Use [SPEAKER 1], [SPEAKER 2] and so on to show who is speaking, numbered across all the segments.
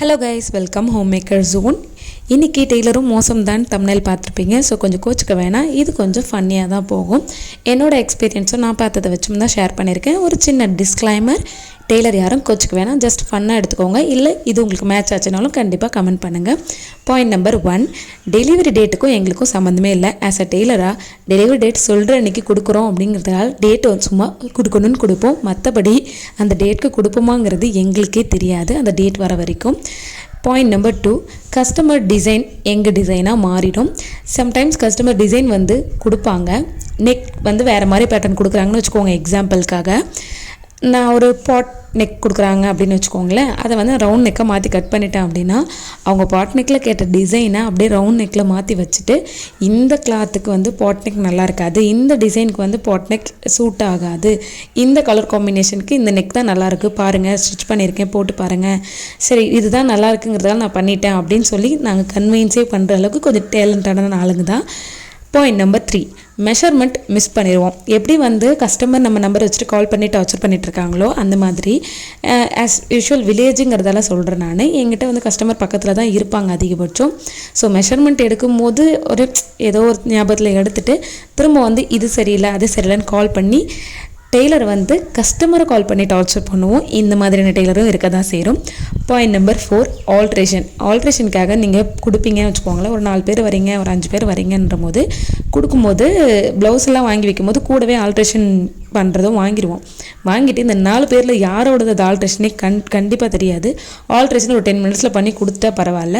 [SPEAKER 1] Hello guys, welcome home maker zone. இன்றைக்கி டெய்லரும் மோசம் தான் தம்ப்நெயில் பார்த்துருப்பீங்க. ஸோ கொஞ்சம் கோச்சிக்க வேணாம், இது கொஞ்சம் ஃபன்னியாக தான் போகும். என்னோடய எக்ஸ்பீரியன்ஸும் நான் பார்த்ததை வச்சும் தான் ஷேர் பண்ணியிருக்கேன். ஒரு சின்ன டிஸ்க்ளைமர், டெய்லர் யாரும் கோச்சிக்க வேணாம், ஜஸ்ட் ஃபன்னாக எடுத்துக்கோங்க. இல்லை இது உங்களுக்கு மேட்ச் ஆச்சுனாலும் கண்டிப்பாக கமெண்ட் பண்ணுங்கள். பாயிண்ட் நம்பர் 1, டெலிவரி டேட்டுக்கும் எங்களுக்கும் சம்மந்தமே இல்லை. ஆஸ் அ டெய்லராக டெலிவரி டேட் சொல்கிற அன்றைக்கி கொடுக்குறோம் அப்படிங்கிறதுனால டேட்டு சும்மா கொடுக்கணும்னு கொடுப்போம். மற்றபடி அந்த டேட்டுக்கு கொடுப்போமாங்கிறது எங்களுக்கே தெரியாது அந்த டேட் வர வரைக்கும். பாயிண்ட் நம்பர் 2, கஸ்டமர் டிசைன் எங்கள் டிசைனாக மாறிடும். சம்டைம்ஸ் கஸ்டமர் டிசைன் வந்து கொடுப்பாங்க, நெக் வந்து வேறு மாதிரி பேட்டர்ன் கொடுக்குறாங்கன்னு வச்சுக்கோங்க. எக்ஸாம்பிளுக்காக நான் ஒரு பாட் நெக் கொடுக்குறாங்க அப்படின்னு வச்சுக்கோங்களேன், அதை வந்து ரவுண்ட் நெக்கை மாற்றி கட் பண்ணிட்டேன் அப்படின்னா அவங்க பாட் நெக்கில் கேட்ட டிசைனை அப்படியே ரவுண்ட் நெக்கில் மாற்றி வச்சுட்டு இந்த கிளாத்துக்கு வந்து பாட் நெக் நல்லா இருக்காது, இந்த டிசைனுக்கு வந்து பாட் நெக் சூட் ஆகாது, இந்த கலர் காம்பினேஷனுக்கு இந்த நெக் தான் நல்லாயிருக்கு, பாருங்கள் ஸ்டிச் பண்ணியிருக்கேன் போட்டு பாருங்கள், சரி இதுதான் நல்லா இருக்குங்கிறதால நான் பண்ணிட்டேன் அப்படின்னு சொல்லி நாங்கள் கன்வின்ஸே பண்ணுற அளவுக்கு கொஞ்சம் டேலண்டான ஆளுங்க தான். பாயிண்ட் நம்பர் 3, மெஷர்மெண்ட் மிஸ் பண்ணிடுவோம். எப்படி வந்து கஸ்டமர் நம்ம நம்பர் வச்சுட்டு கால் பண்ணி டார்ச்சர் பண்ணிகிட்ருக்காங்களோ அந்த மாதிரி ஆஸ் யூஷுவல் வில்லேஜுங்கிறதால சொல்கிறேன் நான். என்கிட்ட வந்து கஸ்டமர் பக்கத்தில் தான் இருப்பாங்க அதிகபட்சம். ஸோ மெஷர்மெண்ட் எடுக்கும்போது ஒரு ஏதோ ஒரு ஞாபகத்தில் எடுத்துகிட்டு திரும்ப வந்து இது சரியில்லை அது சரியில்லைன்னு கால் பண்ணி டெய்லர் வந்து கஸ்டமரை கால் பண்ணி டார்ச்சர் பண்ணுவோம். இந்த மாதிரியான டெய்லரும் இருக்க தான் சேரும். பாயிண்ட் நம்பர் 4, ஆல்ட்ரேஷனுக்காக நீங்கள் கொடுப்பீங்கன்னு வச்சுக்கோங்களேன். ஒரு 4 பேர் வரீங்க, ஒரு 5 பேர் வரீங்கன்ற போது கொடுக்கும்போது ப்ளவுஸ் எல்லாம் வாங்கி வைக்கும்போது கூடவே ஆல்ட்ரேஷன் பண்ணுறதும் வாங்கிடுவோம். வாங்கிட்டு இந்த 4 பேரில் யாரோடது அது ஆல்ட்ரேஷனே கண்டிப்பாக தெரியாது. ஆல்ட்ரேஷன் ஒரு 10 மினிட்ஸில் பண்ணி கொடுத்தா பரவாயில்ல,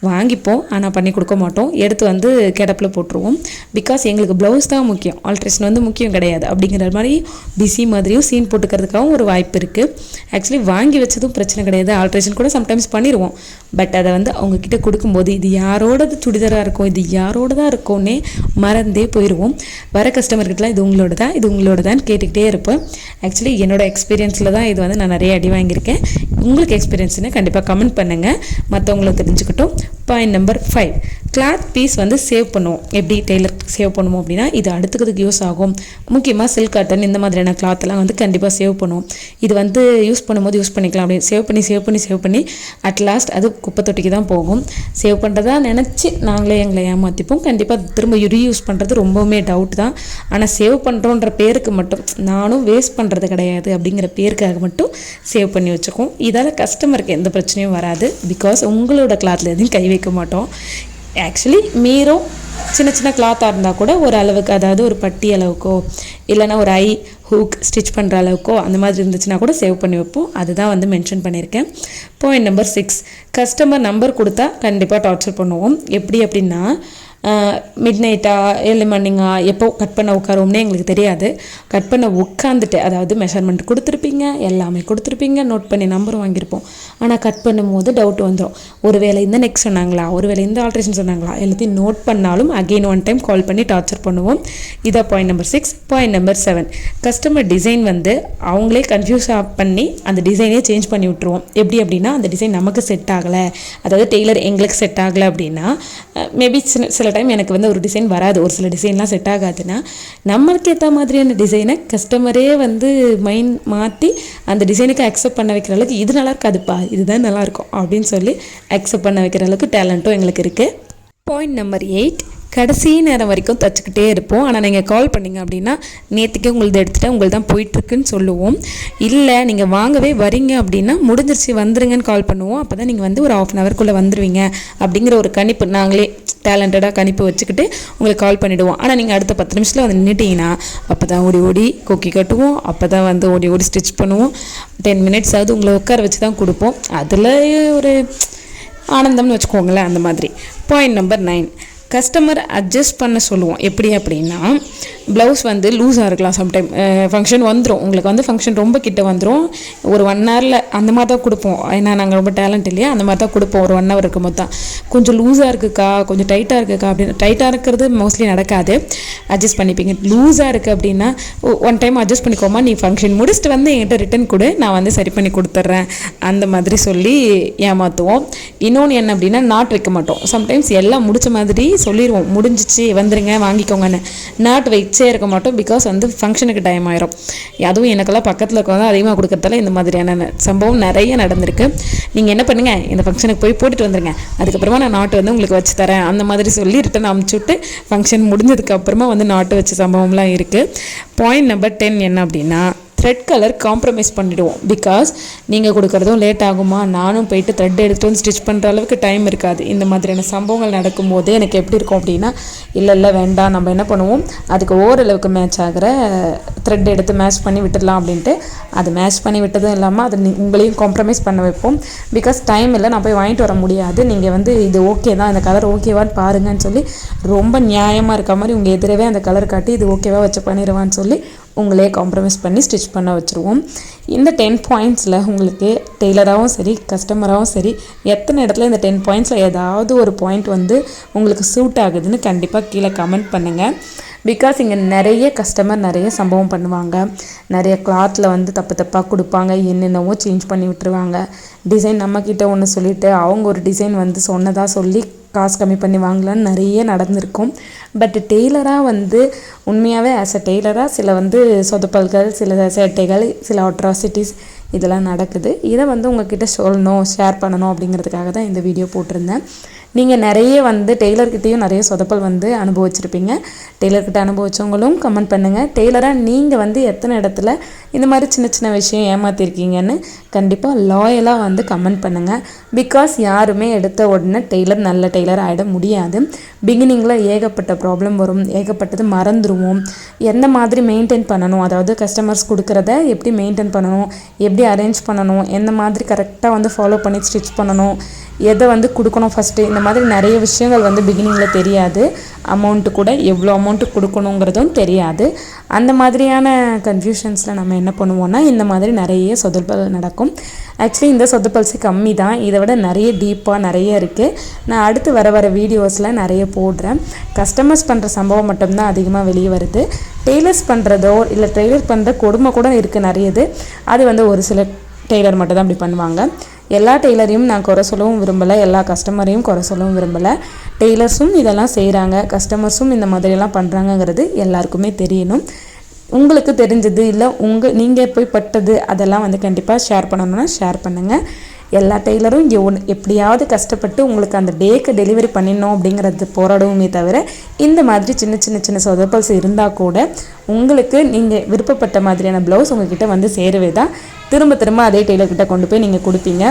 [SPEAKER 1] வாங்கிப்போம் ஆனால் பண்ணி கொடுக்க மாட்டோம், எடுத்து வந்து கிடப்பில் போட்டுருவோம். பிகாஸ் எங்களுக்கு ப்ளவுஸ் தான் முக்கியம், ஆல்ட்ரேஷன் வந்து முக்கியம் கிடையாது அப்படிங்கிற மாதிரி பிஸி மாதிரியும் சீன் போட்டுக்கிறதுக்காகவும் ஒரு வாய்ப்பு இருக்குது. ஆக்சுவலி வாங்கி வச்சதும் பிரச்சனை கிடையாது, ஆல்ட்ரேஷன் கூட சம்டைம்ஸ் பண்ணிடுவோம். பட் அதை வந்து அவங்கக்கிட்ட கொடுக்கும்போது இது யாரோடது சுடிதாராக இருக்கும், இது யாரோட தான் இருக்கும்னே மறந்தே போயிடுவோம். வர கஸ்டமர்கிட்டலாம் இது உங்களோட தான் இது உங்களோட தான் கேட்டுக்கிட்டே இருப்பேன். ஆக்சுவலி என்னோடய எக்ஸ்பீரியன்ஸில் தான் இது வந்து நான் நிறைய அடி வாங்கியிருக்கேன். உங்களுக்கு எக்ஸ்பீரியன்ஸ்னு கண்டிப்பாக கமெண்ட் பண்ணுங்கள், மற்றவங்களுக்கு தெரிஞ்சுக்கிட்டோம். பாயிண்ட் நம்பர் 5, கிளாத் பீஸ் வந்து சேவ் பண்ணுவோம். எப்படி டெய்லர் சேவ் பண்ணுவோம் அப்படின்னா இது அடுத்துக்கிறதுக்கு யூஸ் ஆகும். முக்கியமாக சில்க் காட்டன் இந்த மாதிரியான கிளாத்லாம் வந்து கண்டிப்பாக சேவ் பண்ணுவோம். இது வந்து யூஸ் பண்ணும்போது யூஸ் பண்ணிக்கலாம் அப்படின்னு சேவ் பண்ணி அட் லாஸ்ட் அது குப்பை தொட்டிக்கு தான் போகும். சேவ் பண்ணுறதா நினச்சி நாங்களே எங்களை ஏமாற்றிப்போம். கண்டிப்பாக திரும்ப ரீயூஸ் பண்ணுறது ரொம்பவுமே டவுட் தான். ஆனால் சேவ் பண்ணுறோன்ற பேருக்கு மட்டும், நானும் வேஸ்ட் பண்ணுறது கிடையாது அப்படிங்கிற பேருக்காக மட்டும் சேவ் பண்ணி வச்சுக்கோம். இதால் கஸ்டமருக்கு எந்த பிரச்சனையும் வராது. பிகாஸ் உங்களோட கிளாத்தில் எதுவும் கை வைக்க மாட்டோம். ஆக்சுவலி மீறும் சின்ன கிளாத்தாக இருந்தால் கூட ஒரு அளவுக்கு, அதாவது ஒரு பட்டி அளவுக்கோ இல்லைனா ஒரு ஐ ஹூக் ஸ்டிச் பண்ணுற அளவுக்கோ அந்த மாதிரி இருந்துச்சுன்னா கூட சேவ் பண்ணி வைப்போம். அதுதான் வந்து மென்ஷன் பண்ணியிருக்கேன். பாயிண்ட் நம்பர் 6, கஸ்டமர் நம்பர் கொடுத்தா கண்டிப்பாக டார்ச்சர் பண்ணுவோம். எப்படி அப்படின்னா மிட் நைட்டா ஏர்லி மார்னிங்கா எப்போ கட் பண்ண உட்காரோம்னே எங்களுக்கு தெரியாது. கட் பண்ண உட்காந்துட்டு, அதாவது மெஷர்மெண்ட் கொடுத்துருப்பீங்க, எல்லாமே கொடுத்துருப்பீங்க, நோட் பண்ணி நம்பர் வாங்கியிருப்போம். ஆனால் கட் பண்ணும்போது டவுட் வந்துடும். ஒருவேளை இந்த நெக்ஸ்ட் சொன்னாங்களா, ஒருவேளை இந்த ஆல்ட்ரேஷன் சொன்னாங்களா, எல்லாத்தையும் நோட் பண்ணாலும் அகெயின் ஒன் டைம் கால் பண்ணி டார்ச்சர் பண்ணுவோம். இதான் point number 6. Point number 7, customer design வந்து அவங்களே கன்ஃபியூஸ் பண்ணி அந்த டிசைனே சேஞ்ச் பண்ணி விட்டுருவோம். எப்படி அப்படின்னா அந்த டிசைன் நமக்கு செட் ஆகலை, அதாவது டெய்லர் எங்களுக்கு செட் ஆகலை அப்படின்னா மேபி சில டைம் எனக்கு வந்து ஒரு டிசைன் வராது, ஒரு சில டிசைன்லாம் செட் ஆகாதுன்னா நம்மளுக்கு ஏற்ற மாதிரியான டிசைனை கஸ்டமரே வந்து மைண்ட் மாற்றி அந்த டிசைனுக்கு அக்செப்ட் பண்ண வைக்கிற அளவுக்கு இது நல்லா இருக்காதுப்பா இதுதான் நல்லாயிருக்கும் அப்படின்னு சொல்லி அக்செப்ட் பண்ண வைக்கிற அளவுக்கு டேலண்ட்டும் எங்களுக்கு இருக்குது. பாயிண்ட் நம்பர் 8, கடைசி நேரம் வரைக்கும் தச்சுக்கிட்டே இருப்போம். ஆனால் நீங்கள் கால் பண்ணிங்க அப்படின்னா நேற்றுக்கே உங்களது எடுத்துகிட்டு உங்களுக்கு தான் போயிட்டுருக்குன்னு சொல்லுவோம். இல்லை நீங்கள் வாங்கவே வரீங்க அப்படின்னா முடிஞ்சிருச்சு வந்துருங்கன்னு கால் பண்ணுவோம். அப்போ தான் நீங்கள் வந்து ஒரு 1/2 ஹவருக்குள்ளே வந்துடுவீங்க அப்படிங்கிற ஒரு கணிப்பு நாங்களே டேலண்டடாக கணிப்பு வச்சுக்கிட்டு உங்களுக்கு கால் பண்ணிவிடுவோம். ஆனால் நீங்கள் அடுத்த 10 நிமிஷத்தில் வந்து நின்றுட்டிங்கன்னா அப்போ தான் ஓடி கொக்கி கட்டுவோம், அப்போ தான் வந்து ஓடி ஸ்டிச் பண்ணுவோம். 10 மினிட்ஸ் ஆகுது உங்களை உட்கார வச்சு தான் கொடுப்போம். அதில் ஒரு ஆனந்தம்னு வச்சுக்கோங்களேன் அந்த மாதிரி. பாயிண்ட் நம்பர் 9, கஸ்டமர் அட்ஜஸ்ட் பண்ண சொல்லுவோம். எப்படி அப்படின்னா ப்ளவுஸ் வந்து லூஸாக இருக்கலாம். சம்டைம் ஃபங்க்ஷன் வந்துடும், உங்களுக்கு வந்து ஃபங்க்ஷன் ரொம்ப கிட்ட வந்துடும், ஒரு 1 ஹவரில் அந்த மாதிரி தான் கொடுப்போம். ஏன்னா நாங்கள் ரொம்ப டேலண்ட் இல்லையா, அந்த மாதிரி தான் கொடுப்போம். ஒரு 1 ஹவர் இருக்கும் போது தான் கொஞ்சம் லூஸாக இருக்குக்கா, கொஞ்சம் டைட்டாக இருக்குக்கா அப்படின்னு. டைட்டாக இருக்கிறது மோஸ்ட்லி நடக்காது, அட்ஜஸ்ட் பண்ணிப்பீங்க. லூஸாக இருக்குது அப்படின்னா ஒன் டைம் அட்ஜஸ்ட் பண்ணிக்கோமா, நீ ஃபங்க்ஷன் முடிச்சுட்டு வந்து என்கிட்ட ரிட்டன் கொடு, நான் வந்து சரி பண்ணி கொடுத்துட்றேன் அந்த மாதிரி சொல்லி ஏமாற்றுவோம். இன்னொன்று என்ன அப்படின்னா நாட் வைக்க மாட்டோம். சம்டைம்ஸ் எல்லாம் முடித்த மாதிரி சொல்லிடுவோம், முடிஞ்சிச்சு வந்துருங்க வாங்கிக்கோங்கன்னு. நாட் வச்சே இருக்க மாட்டோம். பிகாஸ் வந்து ஃபங்க்ஷனுக்கு டைம் ஆயிரும். அதுவும் எனக்கெல்லாம் பக்கத்தில் இருக்கவங்க அதிகமாக கொடுக்கறதால இந்த மாதிரியான சம்பவம் நிறைய நடந்திருக்கு. நீங்கள் என்ன பண்ணுங்கள், இந்த ஃபங்க்ஷனுக்கு போய் போட்டுட்டு வந்துருங்க, அதுக்கப்புறமா நான் நாட்டு வந்து உங்களுக்கு வச்சு தரேன் அந்த மாதிரி சொல்லி ரிட்டன் அமுச்சுட்டு ஃபங்க்ஷன் முடிஞ்சதுக்கப்புறமா வந்து நாட்டு வச்ச சம்பவம்லாம் இருக்குது. பாயிண்ட் நம்பர் 10 என்ன அப்படின்னா, த்ரெட் கலர் காம்ப்ரமைஸ் பண்ணிவிடுவோம். பிகாஸ் நீங்கள் கொடுக்குறதும் லேட் ஆகுமா, நானும் போயிட்டு த்ரெட் எடுத்துகிட்டு வந்து ஸ்டிச் பண்ணுற அளவுக்கு டைம் இருக்காது. இந்த மாதிரியான சம்பவங்கள் நடக்கும்போது எனக்கு எப்படி இருக்கும் அப்படின்னா, இல்லை வேண்டாம், நம்ம என்ன பண்ணுவோம், அதுக்கு ஓரளவுக்கு மேட்ச் ஆகிற த்ரெட் எடுத்து மேட்ச் பண்ணி விட்டுடலாம் அப்படின்ட்டு அது மேட்ச் பண்ணி விட்டதும் இல்லாமல் அது உங்களையும் காம்ப்ரமைஸ் பண்ண வைப்போம். பிகாஸ் டைம் இல்லை, நான் போய் வாங்கிட்டு வர முடியாது, நீங்கள் வந்து இது ஓகே தான், இந்த கலர் ஓகேவான்னு பாருங்கன்னு சொல்லி ரொம்ப நியாயமாக இருக்க மாதிரி உங்கள் எதிரவே அந்த கலர் காட்டி இது ஓகேவா வச்சு பண்ணிடுவான்னு சொல்லி உங்களே காம்ப்ரமைஸ் பண்ணி ஸ்டிச் பண்ண வச்சுருவோம். இந்த 10 பாயிண்ட்ஸில் உங்களுக்கு டெய்லராகவும் சரி கஸ்டமராகவும் சரி எத்தனை இடத்துல இந்த 10 பாயிண்ட்ஸில் ஏதாவது ஒரு பாயிண்ட் வந்து உங்களுக்கு சூட் ஆகுதுன்னு கண்டிப்பாக கீழே கமெண்ட் பண்ணுங்கள். பிகாஸ் இங்கே நிறைய கஸ்டமர் நிறைய சம்பவம் பண்ணுவாங்க. நிறைய கிளாத்தில் வந்து தப்பாக கொடுப்பாங்க, என்னென்னவோ சேஞ்ச் பண்ணி விட்டுருவாங்க. டிசைன் நம்மக்கிட்ட ஒன்று சொல்லிவிட்டு அவங்க ஒரு டிசைன் வந்து சொன்னதாக சொல்லி காசு கம்மி பண்ணி வாங்கலான்னு நிறைய நடந்திருக்கும். பட் டெய்லராக வந்து உண்மையாகவே ஆஸ் அ டெய்லராக சில வந்து சொதப்பல்கள், சில சேட்டைகள், சில அட்ராசிட்டிஸ் இதெல்லாம் நடக்குது. இதை வந்து உங்ககிட்ட சொல்லணும், ஷேர் பண்ணணும் அப்படிங்கிறதுக்காக தான் இந்த வீடியோ போட்டிருந்தேன். நீங்கள் நிறைய வந்து டெய்லர்கிட்டையும் நிறைய சொதப்பல் வந்து அனுபவிச்சிருப்பீங்க. டெய்லர்கிட்ட அனுபவிச்சவங்களும் கமெண்ட் பண்ணுங்கள். டெய்லராக நீங்கள் வந்து எத்தனை இடத்துல இந்த மாதிரி சின்ன சின்ன விஷயம் ஏமாற்றிருக்கீங்கன்னு கண்டிப்பாக லாயலாக வந்து கமெண்ட் பண்ணுங்கள். பிகாஸ் யாருமே எடுத்த உடனே டெய்லர் நல்ல டெய்லர் ஆகிட முடியாது. பிகினிங்கில் ஏகப்பட்ட ப்ராப்ளம் வரும், ஏகப்பட்டது மறந்துடுவோம். எந்த மாதிரி மெயின்டைன் பண்ணணும், அதாவது கஸ்டமர்ஸ் கொடுக்குறத எப்படி மெயின்டைன் பண்ணணும், எப்படி அரேஞ்ச் பண்ணணும், எந்த மாதிரி கரெக்டாக வந்து ஃபாலோ பண்ணி ஸ்டிச் பண்ணணும், எதை வந்து கொடுக்கணும் ஃபஸ்ட்டு, இந்த மாதிரி நிறைய விஷயங்கள் வந்து பிகினிங்கில் தெரியாது. அமௌண்ட்டு கூட எவ்வளோ அமௌண்ட்டு கொடுக்கணுங்கிறதும் தெரியாது. அந்த மாதிரியான கன்ஃபியூஷன்ஸில் நம்ம என்ன பண்ணுவோன்னா இந்த மாதிரி நிறைய சொதப்பல் நடக்கும். ஆக்சுவலி இந்த சொதப்பல்ஸு கம்மி தான், இதை விட நிறைய டீப்பாக நிறைய இருக்குது. நான் அடுத்து வர வீடியோஸில் நிறைய போடுறேன். கஸ்டமர்ஸ் பண்ணுற சம்பவம் மட்டும்தான் அதிகமாக வெளியே வருது. டெய்லர்ஸ் பண்ணுறதோ இல்லை டெய்லர் பண்ணுற கொடுமை கூட இருக்குது நிறையது. அது வந்து ஒரு சில டெய்லர் மட்டும் தான் அப்படி பண்ணுவாங்க. எல்லா டெய்லரையும் நான் குறை சொல்லவும் விரும்பலை, எல்லா கஸ்டமரையும் குறை சொல்லவும் விரும்பலை. டெய்லர்ஸும் இதெல்லாம் செய்கிறாங்க, கஸ்டமர்ஸும் இந்த மாதிரியெல்லாம் பண்ணுறாங்கங்கிறது எல்லாருக்குமே தெரியணும். உங்களுக்கு தெரிஞ்சது இல்லை நீங்கள் போய் பட்டது அதெல்லாம் வந்து கண்டிப்பாக ஷேர் பண்ணணுன்னா ஷேர் பண்ணுங்கள். எல்லா டெய்லரும் இங்கே எப்படியாவது கஷ்டப்பட்டு உங்களுக்கு அந்த டேக்கு டெலிவரி பண்ணிடணும் அப்படிங்கிறது போராடவுமே தவிர இந்த மாதிரி சின்ன சொதப்பல்ஸ் இருந்தால் கூட உங்களுக்கு நீங்கள் விருப்பப்பட்ட மாதிரியான ப்ளவுஸ் உங்கள்கிட்ட வந்து சேரவே தான் திரும்ப அதே டெய்லர்கிட்ட கொண்டு போய் நீங்கள் கொடுப்பீங்க.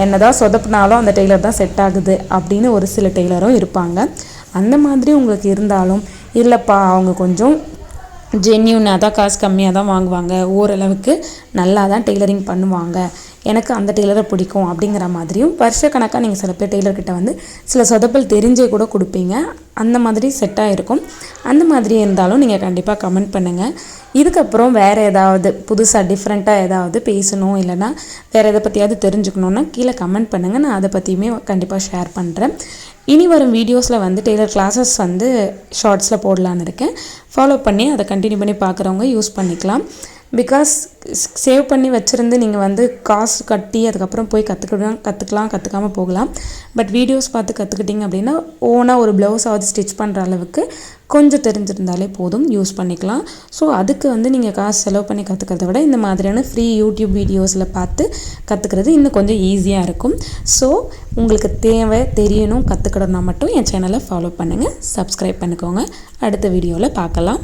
[SPEAKER 1] என்னதான் சொதப்பினாலும் அந்த டெய்லர் தான் செட் ஆகுது அப்படின்னு ஒரு சில டெய்லரும் இருப்பாங்க. அந்த மாதிரி உங்களுக்கு இருந்தாலும் இல்லைப்பா அவங்க கொஞ்சம் ஜென்யூனாக தான் காசு கம்மியாக தான் வாங்குவாங்க, ஓரளவுக்கு நல்லா தான் டெய்லரிங் பண்ணுவாங்க, எனக்கு அந்த டெய்லரை பிடிக்கும் அப்படிங்கிற மாதிரியும் வருஷக்கணக்காக நீங்கள் சில பேர் டெய்லர்கிட்ட வந்து சில சொதப்பல் தெரிஞ்சே கூட கொடுப்பீங்க. அந்த மாதிரி செட்டாக இருக்கும். அந்த மாதிரி இருந்தாலும் நீங்கள் கண்டிப்பாக கமெண்ட் பண்ணுங்கள். இதுக்கப்புறம் வேறு ஏதாவது புதுசாக டிஃப்ரெண்ட்டாக ஏதாவது பேசணும் இல்லைனா வேறு எதை பற்றியாவது தெரிஞ்சுக்கணுன்னா கீழே கமெண்ட் பண்ணுங்கள். நான் அதை பற்றியுமே கண்டிப்பாக ஷேர் பண்ணுறேன். இனி வரும் வீடியோஸில் வந்து டெய்லர் கிளாஸஸ் வந்து ஷார்ட்ஸில் போடலான்னு இருக்கேன். ஃபாலோ பண்ணி அதை கண்டினியூ பண்ணி பார்க்குறவங்க யூஸ் பண்ணிக்கலாம். பிகாஸ் சேவ் பண்ணி வச்சுருந்து நீங்கள் வந்து காசு கட்டி அதுக்கப்புறம் போய் கற்றுக்காமல் போகலாம். பட் வீடியோஸ் பார்த்து கற்றுக்கிட்டிங்க அப்படின்னா ஓனாக ஒரு ப்ளவுஸாவது ஸ்டிச் பண்ணுற அளவுக்கு கொஞ்சம் தெரிஞ்சிருந்தாலே போதும், யூஸ் பண்ணிக்கலாம். ஸோ அதுக்கு வந்து நீங்கள் காசு செலவு பண்ணி கற்றுக்கிறத விட இந்த மாதிரியான ஃப்ரீ யூடியூப் வீடியோஸில் பார்த்து கற்றுக்கிறது இன்னும் கொஞ்சம் ஈஸியாக இருக்கும். ஸோ உங்களுக்கு தெரியணும் கற்றுக்கணும்னா மட்டும் என் சேனலை ஃபாலோ பண்ணுங்கள், சப்ஸ்கிரைப் பண்ணிக்கோங்க. அடுத்த வீடியோவில் பார்க்கலாம்.